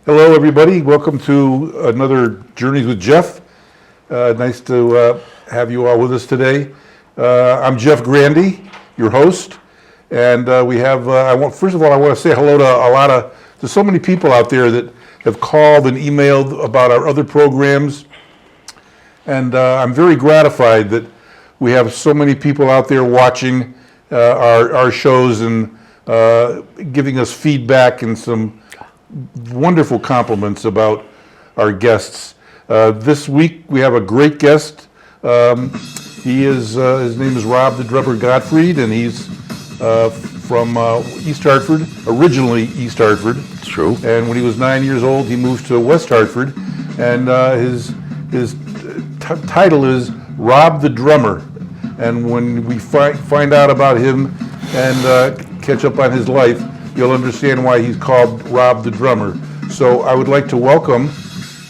Hello, everybody. Welcome to another Journeys with Jeff. Nice to have you all with us today. I'm Jeff Grandy, your host, and we have. First of all, I want to say hello to so many people out there that have called and emailed about our other programs, and I'm very gratified that we have so many people out there watching our shows and giving us feedback and some wonderful compliments about our guests. This week we have a great guest. His name is Rob the Drummer Goffried, and he's from East Hartford, originally East Hartford. It's true. And when he was 9 years old, he moved to West Hartford, and his title is Rob the Drummer. And when we find out about him and catch up on his life, you'll understand why he's called Rob the Drummer. So I would like to welcome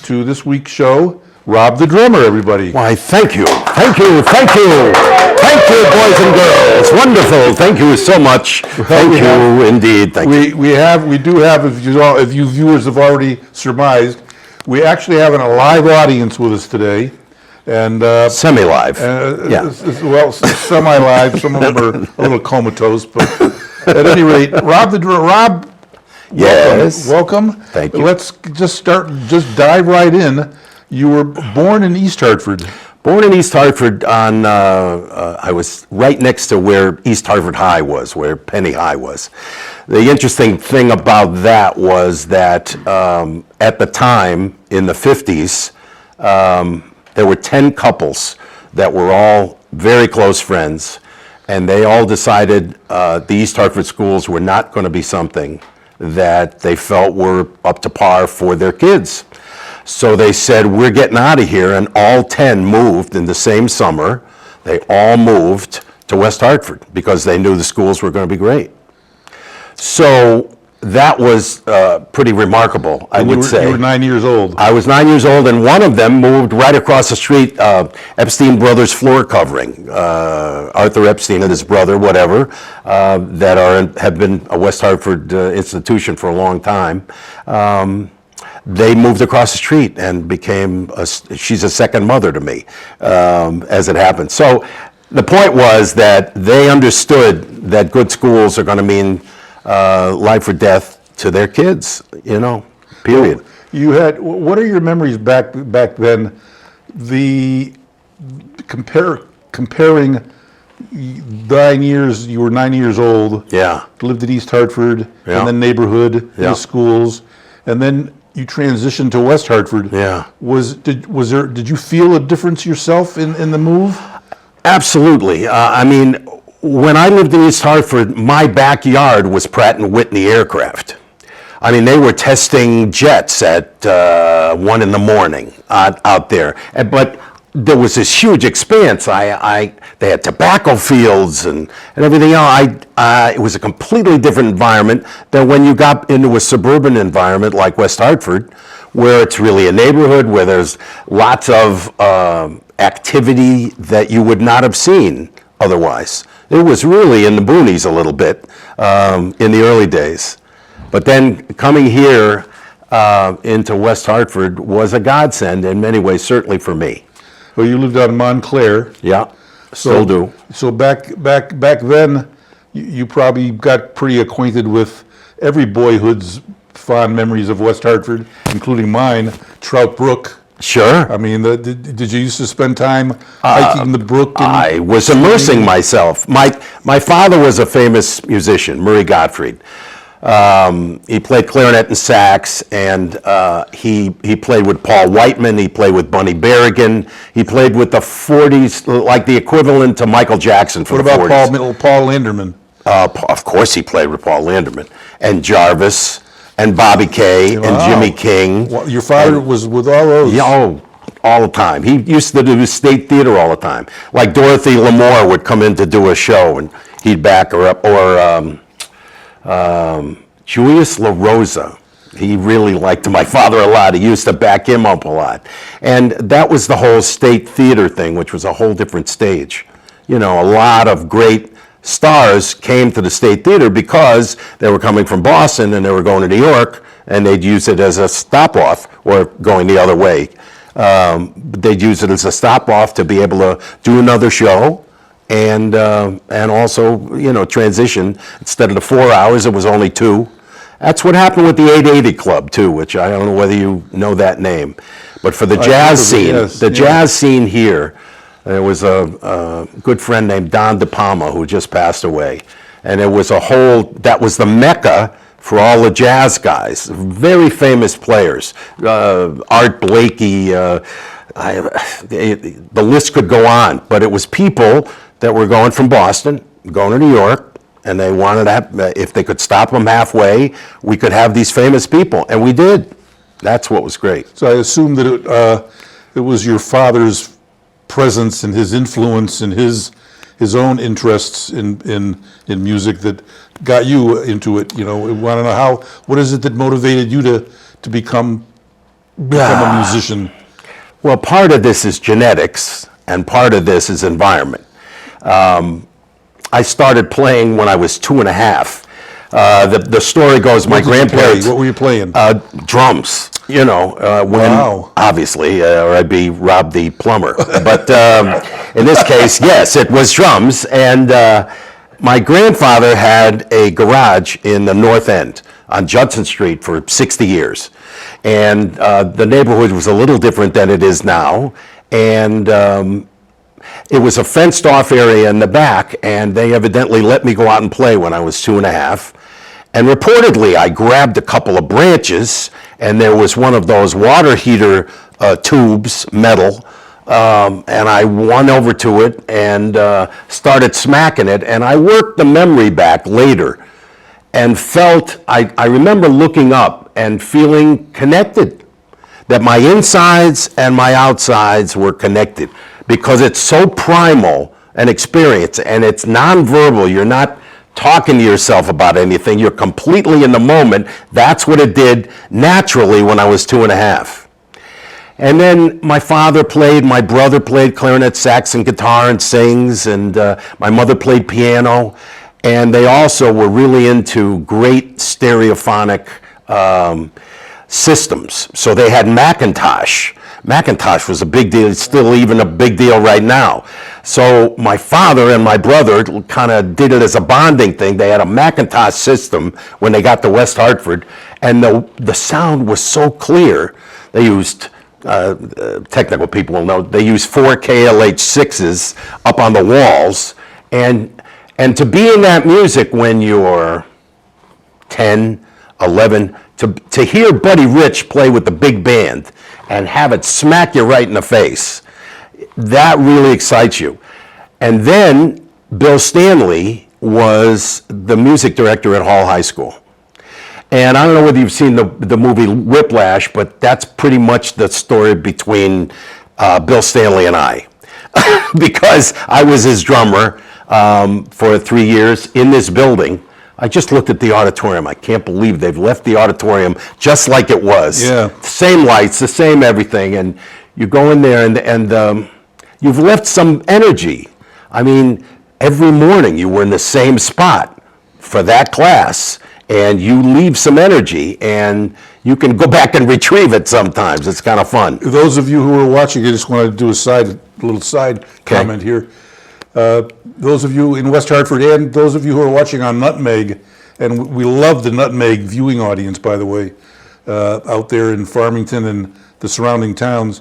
to this week's show, Rob the Drummer, everybody. Why, thank you. Thank you, boys and girls. Wonderful. Thank you so much. Thank you, indeed. Thank you. We do have, if you viewers have already surmised, we actually have a live audience with us today. And semi-live. Well, semi-live. Some of them are a little comatose, but at any rate, Rob, yes. Welcome. Thank you. Let's just dive right in. You were born in East Hartford. Born in East Hartford I was right next to where East Hartford High was, where Penny High was. The interesting thing about that was that at the time, in the 50s, there were 10 couples that were all very close friends, and they all decided the East Hartford schools were not going to be something that they felt were up to par for their kids. So they said, we're getting out of here, and all 10 moved in the same summer. They all moved to West Hartford because they knew the schools were going to be great. So that was pretty remarkable, I would say. You were 9 years old. I was 9 years old, and one of them moved right across the street, Epstein Brothers floor covering. Arthur Epstein and his brother, whatever, that have been a West Hartford institution for a long time. They moved across the street and she's a second mother to me, as it happened. So the point was that they understood that good schools are going to mean life or death to their kids, period. Well, what are your memories back then? Comparing 9 years, you were 9 years old. Yeah. Lived at East Hartford, Yeah. and then neighborhood, Yeah. the schools, and then you transitioned to West Hartford. Yeah. Did you feel a difference yourself in the move? Absolutely. When I lived in East Hartford, my backyard was Pratt & Whitney aircraft. They were testing jets at 1 in the morning out there. But there was this huge expanse. They had tobacco fields and everything else. It was a completely different environment than when you got into a suburban environment like West Hartford, where it's really a neighborhood, where there's lots of activity that you would not have seen otherwise. It was really in the boonies a little bit in the early days. But then coming here into West Hartford was a godsend in many ways, certainly for me. Well, you lived out in Montclair. Yeah, still do. So back then, you probably got pretty acquainted with every boyhood's fond memories of West Hartford, including mine, Trout Brook. Sure. Did you used to spend time hiking the brook? I was immersing myself. My father was a famous musician, Murray Gottfried. He played clarinet and sax, and he played with Paul Whiteman. He played with Bunny Berrigan. He played with the 40s, like the equivalent to Michael Jackson for the 40s. What about Paul Landerman? Of course he played with Paul Landerman, and Jarvis, and Bobby Kay, and Jimmy King. Well, your father was with all those? Yeah, all the time. He used to do state theater all the time. Like Dorothy Lamour would come in to do a show, and he'd back her up, or Julius LaRosa. He really liked my father a lot. He used to back him up a lot. And that was the whole state theater thing, which was a whole different stage. A lot of great stars came to the State Theater because they were coming from Boston and they were going to New York, and they'd use it as a stop-off, or going the other way. They'd use it as a stop-off to be able to do another show, and also, you know, transition. Instead of the 4 hours, it was only 2. That's what happened with the 880 Club, too, which I don't know whether you know that name. But for the jazz scene, jazz scene here, there was a good friend named Don De Palma who just passed away. And it was that was the mecca for all the jazz guys, very famous players. Art Blakey, the list could go on. But it was people that were going from Boston, going to New York, and they wanted to have, if they could stop them halfway, we could have these famous people, and we did. That's what was great. So I assume that it was your father's presence and his influence and his own interests in music that got you into it. You know, we want to know what is it that motivated you to become a musician? Well, part of this is genetics, and part of this is environment. I started playing when I was 2.5. The story goes, my grandparents... What were you playing? Drums, you know, Wow. obviously, or I'd be Rob the plumber. But in this case, yes, it was drums. And my grandfather had a garage in the North End on Judson Street for 60 years. And the neighborhood was a little different than it is now. And it was a fenced-off area in the back, and they evidently let me go out and play when I was 2.5. And reportedly, I grabbed a couple of branches, and there was one of those water heater tubes, metal, and I went over to it and started smacking it, and I worked the memory back later and I remember looking up and feeling connected, that my insides and my outsides were connected, because it's so primal an experience, and it's nonverbal. You're not talking to yourself about anything. You're completely in the moment. That's what it did naturally when I was 2.5. And then my father played, my brother played clarinet, sax, and guitar, and sings, and my mother played piano. And they also were really into great stereophonic systems. So they had Macintosh. Macintosh was a big deal. It's still even a big deal right now. So my father and my brother kind of did it as a bonding thing. They had a Macintosh system when they got to West Hartford, and the sound was so clear. They used, technical people will know, they used 4 KLH6s up on the walls. And to be in that music when you're 10, 11, to hear Buddy Rich play with the big band and have it smack you right in the face, that really excites you. And then Bill Stanley was the music director at Hall High School. And I don't know whether you've seen the movie Whiplash, but that's pretty much the story between Bill Stanley and I. Because I was his drummer for 3 years in this building. I just looked at the auditorium. I can't believe they've left the auditorium just like it was. Yeah. Same lights, the same everything. And you go in there and you've left some energy. I mean, every morning you were in the same spot for that class, and you leave some energy, and you can go back and retrieve it sometimes. It's kind of fun. Those of you who are watching, I just wanted to do a little side comment here. Those of you in West Hartford and those of you who are watching on Nutmeg, and we love the Nutmeg viewing audience, by the way, out there in Farmington and the surrounding towns.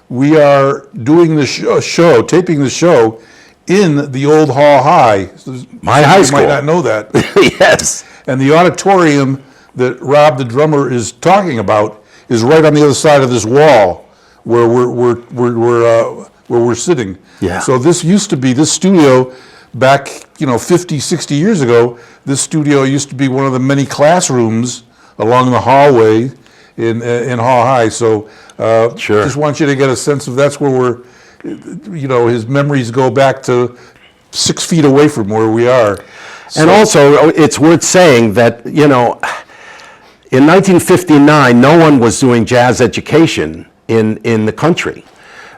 We are doing the show, taping the show in the old Hall High. My high school. You might not know that. Yes. And the auditorium that Rob, the drummer, is talking about is right on the other side of this wall where we're sitting. Yeah. So this used to be, this studio back, 50, 60 years ago, this studio used to be one of the many classrooms along the hallway in Hall High. So Sure. Just want you to get a sense of that's where his memories go back to 6 feet away from where we are. And also, it's worth saying that, in 1959, no one was doing jazz education in the country.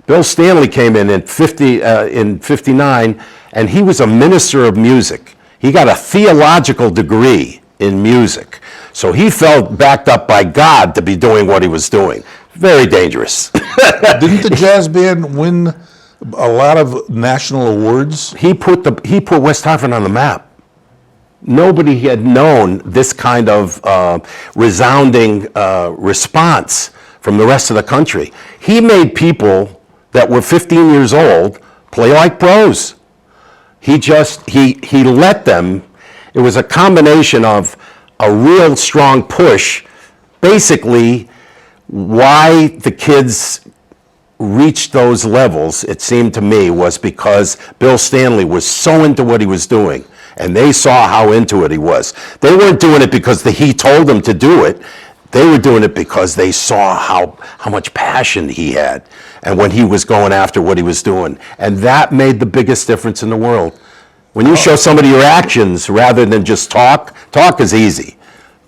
Bill Stanley came in 59, and he was a minister of music. He got a theological degree in music. So he felt backed up by God to be doing what he was doing. Very dangerous. Didn't the jazz band win a lot of national awards? He put West Hartford on the map. Nobody had known this kind of resounding response from the rest of the country. He made people that were 15 years old play like pros. He let them. It was a combination of a real strong push. Basically, why the kids reached those levels, it seemed to me, was because Bill Stanley was so into what he was doing, and they saw how into it he was. They weren't doing it because he told them to do it. They were doing it because they saw how much passion he had and when he was going after what he was doing. And that made the biggest difference in the world. When you show somebody your actions rather than just talk is easy.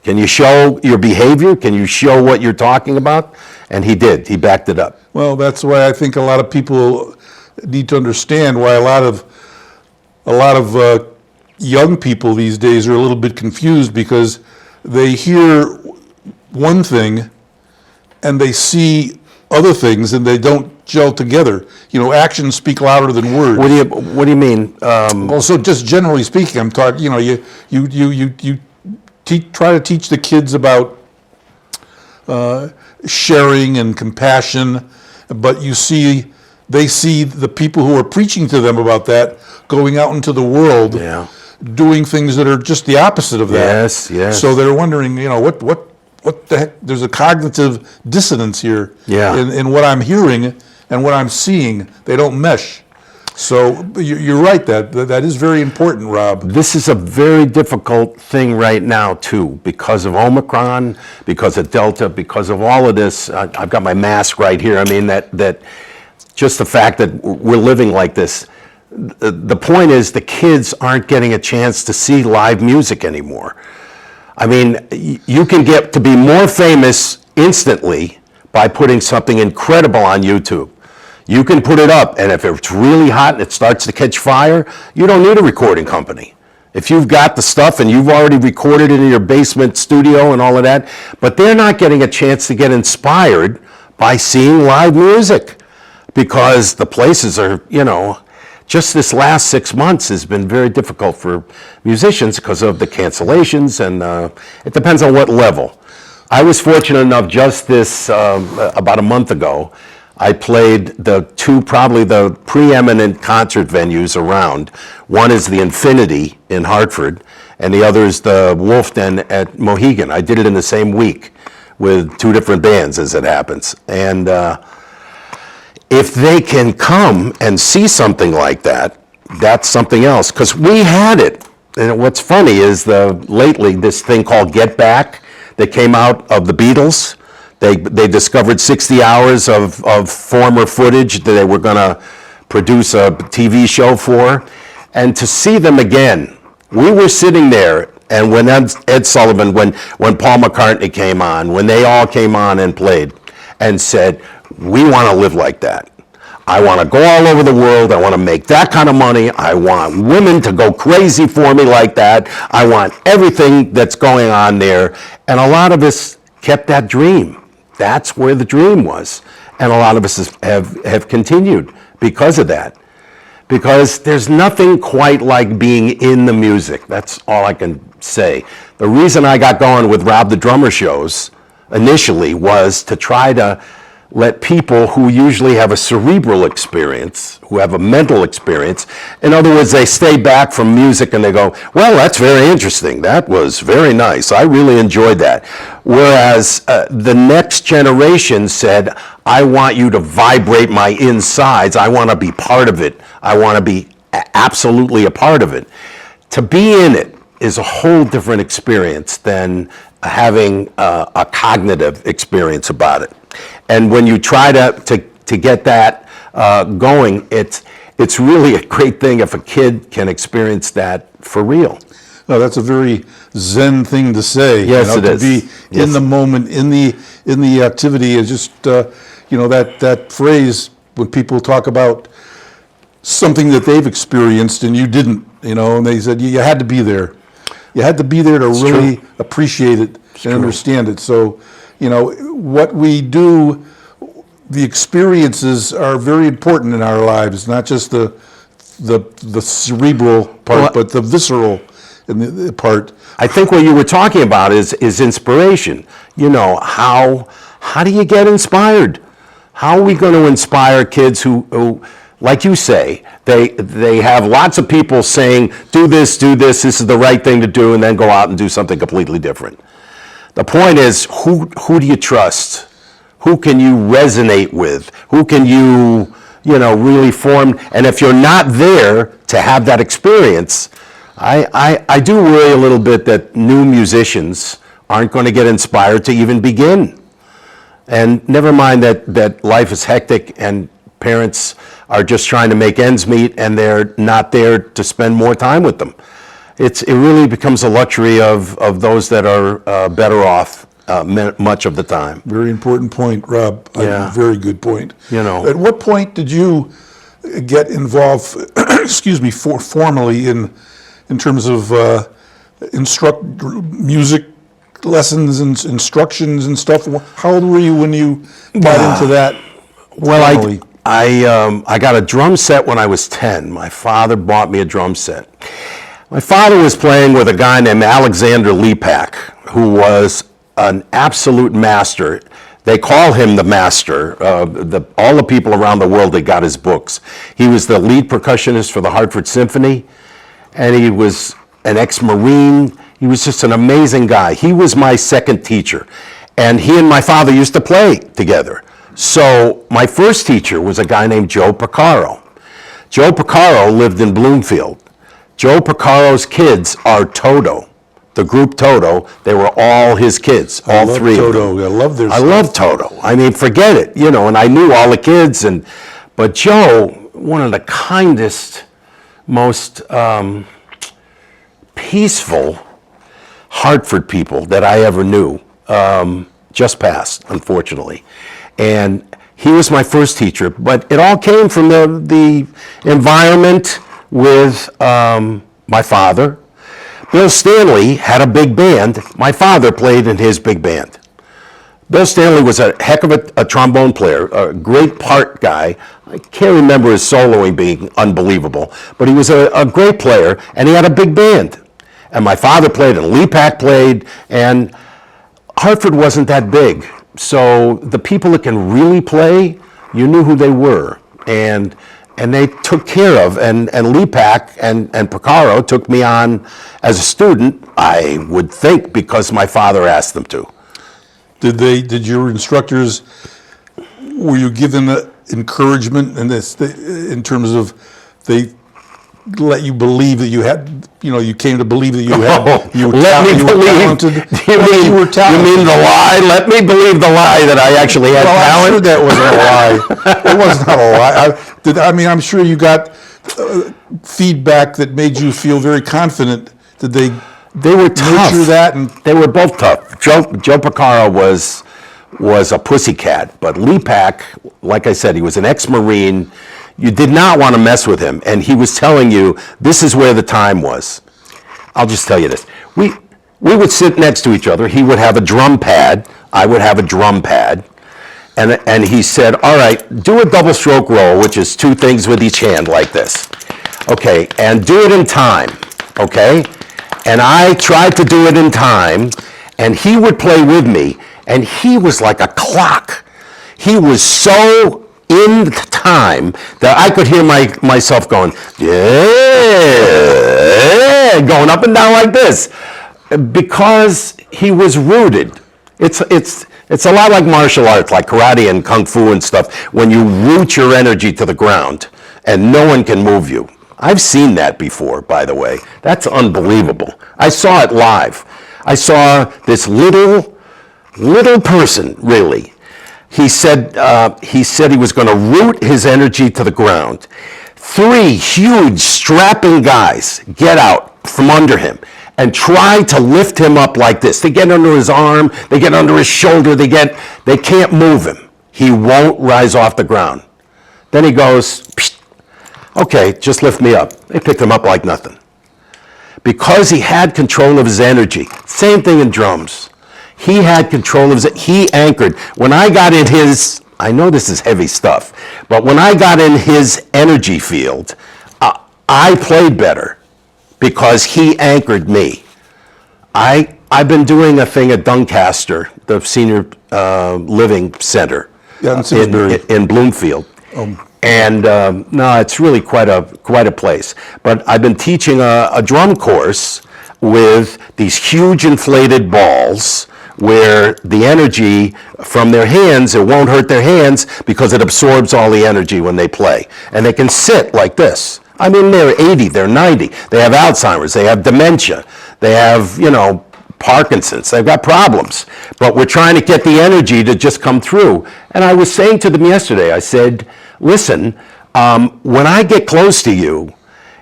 Can you show your behavior? Can you show what you're talking about? And he did. He backed it up. Well, that's why I think a lot of people need to understand why a lot of young people these days are a little bit confused, because they hear one thing and they see other things and they don't gel together. You know, actions speak louder than words. What do you mean? Well, so just generally speaking, I'm talking. You know, you try to teach the kids about sharing and compassion, but they see the people who are preaching to them about that going out into the world, doing things that are just the opposite of that. Yes. So they're wondering, you know, what the heck? There's a cognitive dissonance here in what I'm hearing and what I'm seeing. They don't mesh. So you're right, that is very important, Rob. This is a very difficult thing right now, too, because of Omicron, because of Delta, because of all of this. I've got my mask right here. I mean, that just the fact that we're living like this. The point is the kids aren't getting a chance to see live music anymore. I mean, you can get to be more famous instantly by putting something incredible on YouTube. You can put it up, and if it's really hot and it starts to catch fire, you don't need a recording company. If you've got the stuff and you've already recorded it in your basement studio and all of that, but they're not getting a chance to get inspired by seeing live music, because the places are, just this last 6 months has been very difficult for musicians because of the cancellations, and it depends on what level. I was fortunate enough just about a month ago, I played probably the preeminent concert venues around. One is the Infinity in Hartford, and the other is the Wolf Den at Mohegan. I did it in the same week with two different bands, as it happens. And if they can come and see something like that, that's something else. Because we had it. And what's funny is lately this thing called Get Back that came out of the Beatles. They discovered 60 hours of former footage that they were going to produce a TV show for. And to see them again, we were sitting there, and when Ed Sullivan, when Paul McCartney came on, when they all came on and played and said, we want to live like that. I want to go all over the world. I want to make that kind of money. I want women to go crazy for me like that. I want everything that's going on there. And a lot of us kept that dream. That's where the dream was. And a lot of us have continued because of that. Because there's nothing quite like being in the music. That's all I can say. The reason I got going with Rob the Drummer shows initially was to try to let people who usually have a cerebral experience, who have a mental experience, in other words, they stay back from music and they go, well, that's very interesting. That was very nice. I really enjoyed that. Whereas the next generation said, I want you to vibrate my insides. I want to be part of it. I want to be absolutely a part of it. To be in it is a whole different experience than having a cognitive experience about it. And when you try to get that going, it's really a great thing if a kid can experience that for real. No, that's a very Zen thing to say. Yes, it is. To be in the moment, in the activity is just that phrase when people talk about something that they've experienced and you didn't, and they said you had to be there. you had to be there to really appreciate it and understand it. So, you know, what we do, the experiences are very important in our lives, not just the cerebral part, but the visceral part. I think what you were talking about is inspiration. You know, how do you get inspired? How are we going to inspire kids who, like you say, they have lots of people saying, do this, this is the right thing to do, and then go out and do something completely different. The point is, who do you trust? Who can you resonate with? Who can you really form? And if you're not there to have that experience, I do worry a little bit that new musicians aren't going to get inspired to even begin. And never mind that life is hectic and parents are just trying to make ends meet and they're not there to spend more time with them. It really becomes a luxury of those that are better off much of the time. Very important point, Rob. Yeah. Very good point. You know. At what point did you get involved, formally in terms of music lessons and instructions and stuff? How old were you when you got into that? Well, I got a drum set when I was 10. My father bought me a drum set. My father was playing with a guy named Alexander Lepak, who was an absolute master. They call him the master. All the people around the world that got his books. He was the lead percussionist for the Hartford Symphony, and he was an ex-Marine. He was just an amazing guy. He was my second teacher, and he and my father used to play together. So my first teacher was a guy named Joe Porcaro. Joe Porcaro lived in Bloomfield. Joe Porcaro's kids are Toto, the group Toto. They were all his kids, all three of them. I love their I love Toto. I mean, forget it, and I knew all the kids. But Joe, one of the kindest, most peaceful Hartford people that I ever knew, just passed, unfortunately. And he was my first teacher, but it all came from the environment with my father. Bill Stanley had a big band. My father played in his big band. Bill Stanley was a heck of a trombone player, a great part guy. I can't remember his soloing being unbelievable, but he was a great player, and he had a big band. And my father played, and Lepak played, and Hartford wasn't that big. So the people that can really play, you knew who they were, and they took care of, and Lepak and Porcaro took me on as a student, I would think, because my father asked them to. Did your instructors, were you given encouragement in this, in terms of they let you believe that you had, you came to believe that you had, you were talented? You mean the lie? Let me believe the lie that I actually had talent? I'm sure that wasn't a lie. It was not a lie. I'm sure you got feedback that made you feel very confident. Did they were tough. Nurture that? And they were both tough. Joe Porcaro was a pussycat, but Lepak, like I said, he was an ex-Marine. You did not want to mess with him, and he was telling you, this is where the time was. I'll just tell you this. We would sit next to each other. He would have a drum pad. I would have a drum pad. And he said, all right, do a double stroke roll, which is two things with each hand like this. Okay, and do it in time, okay? And I tried to do it in time, and he would play with me, and he was like a clock. He was so in time that I could hear myself going, yeah, going up and down like this, because he was rooted. It's a lot like martial arts, like karate and kung fu and stuff, when you root your energy to the ground and no one can move you. I've seen that before, by the way. That's unbelievable. I saw it live. I saw this little person, really. He said he was going to root his energy to the ground. Three huge, strapping guys get out from under him and try to lift him up like this. They get under his arm, they get under his shoulder, they can't move him. He won't rise off the ground. Then he goes, okay, just lift me up. They picked him up like nothing. because he had control of his energy. Same thing in drums. He had control of he anchored. When I got in his, I know this is heavy stuff, but when I got in his energy field, I played better because he anchored me. I've been doing a thing at Doncaster, the senior living center Yeah, in Simsbury. in Bloomfield. And no, it's really quite a place. But I've been teaching a drum course with these huge inflated balls where the energy from their hands, it won't hurt their hands because it absorbs all the energy when they play. And they can sit like this. I mean, they're 80, they're 90. They have Alzheimer's, they have dementia, they have, Parkinson's, they've got problems. But we're trying to get the energy to just come through. And I was saying to them yesterday, I said, listen, when I get close to you,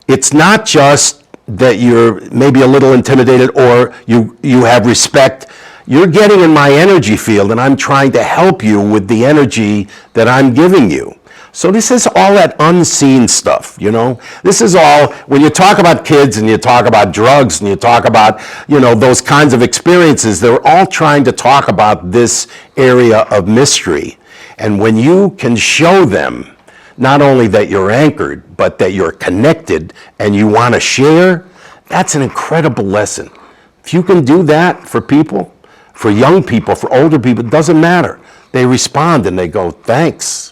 it's not just that you're maybe a little intimidated or you have respect. You're getting in my energy field and I'm trying to help you with the energy that I'm giving you. So this is all that unseen stuff, This is all, when you talk about kids and you talk about drugs and you talk about, those kinds of experiences, they're all trying to talk about this area of mystery. And when you can show them not only that you're anchored, but that you're connected and you want to share, that's an incredible lesson. If you can do that for people, for young people, for older people, it doesn't matter. They respond and they go, thanks.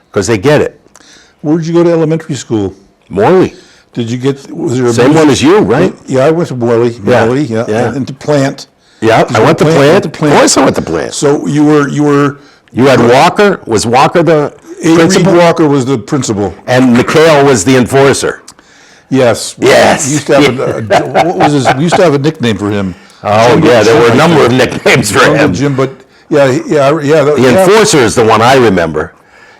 Because they get it. Where did you go to elementary school? Morley. Did you get, was there a Same one as you, right? Yeah, I went to Morley, yeah. and to Plant. Yeah, I went to Plant. Of course I went to Plant. So you had Walker? Was Walker the principal? Reed Walker was the principal. And McHale was the enforcer. Yes. Yes. We used to have what was his? We used to have a nickname for him. Oh, yeah, there were a number of nicknames for him. Jim, but yeah. The enforcer is the one I remember.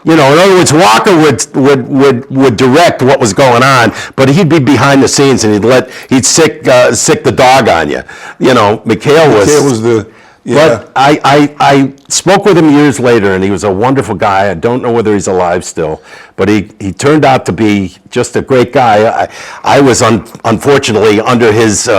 In other words, Walker would direct what was going on, but he'd be behind the scenes and he'd sick the dog on you. McHale was the. Yeah. But I spoke with him years later, and he was a wonderful guy. I don't know whether he's alive still, but he turned out to be just a great guy. I was unfortunately under his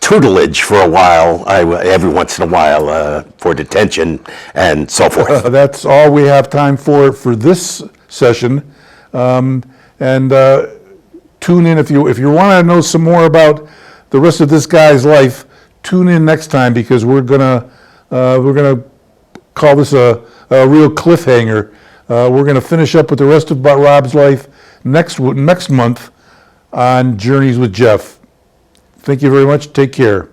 tutelage for a while, every once in a while, for detention and so forth. That's all we have time for this session. And tune in if you want to know some more about the rest of this guy's life. Tune in next time because we're gonna call this a real cliffhanger. We're gonna finish up with the rest of Rob's life next month on Journeys with Jeff. Thank you very much. Take care.